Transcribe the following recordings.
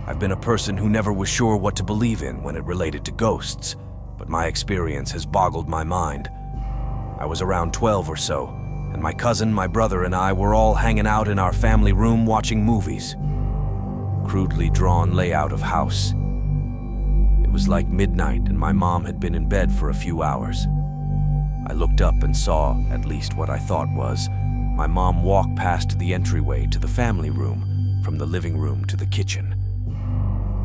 I've been a person who never was sure what to believe in when it related to ghosts, but my experience has boggled my mind. I was around 12 or so, and my cousin, my brother, and I were all hanging out in our family room watching movies. Crudely drawn layout of house. It was like midnight and my mom had been in bed for a few hours. I looked up and saw, at least what I thought was, my mom walk past the entryway to the family room, from the living room to the kitchen.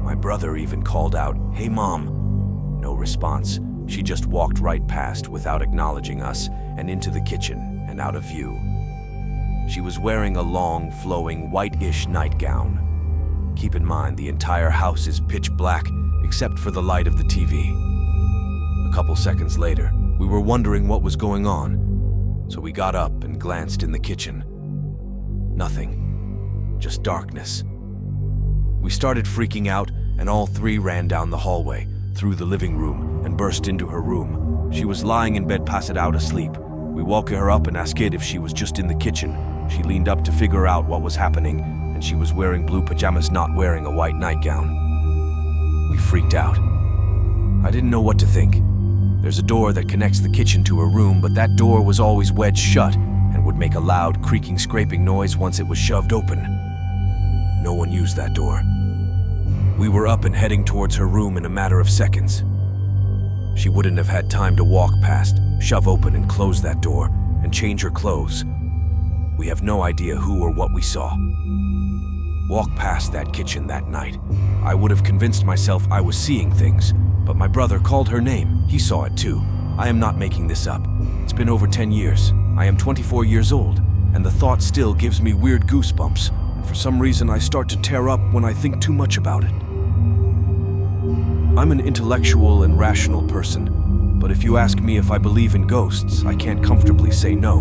My brother even called out, "Hey, Mom." No response. She just walked right past without acknowledging us and into the kitchen and out of view. She was wearing a long, flowing, white-ish nightgown. Keep in mind, the entire house is pitch black except for the light of the TV. A couple seconds later, we were wondering what was going on, so we got up and glanced in the kitchen. Nothing. Just darkness. We started freaking out, and all three ran down the hallway, through the living room, and burst into her room. She was lying in bed, passed out asleep. We woke her up and asked if she was just in the kitchen. She leaned up to figure out what was happening, and she was wearing blue pajamas, not wearing a white nightgown. We freaked out. I didn't know what to think. There's a door that connects the kitchen to her room, but that door was always wedged shut and would make a loud, creaking, scraping noise once it was shoved open. No one used that door. We were up and heading towards her room in a matter of seconds. She wouldn't have had time to walk past, shove open and close that door, and change her clothes. We have no idea who or what we saw. Walk past that kitchen that night. I would have convinced myself I was seeing things, but my brother called her name. He saw it too. I am not making this up. It's been over 10 years. I am 24 years old, and the thought still gives me weird goosebumps, and for some reason I start to tear up when I think too much about it. I'm an intellectual and rational person, but if you ask me if I believe in ghosts, I can't comfortably say no.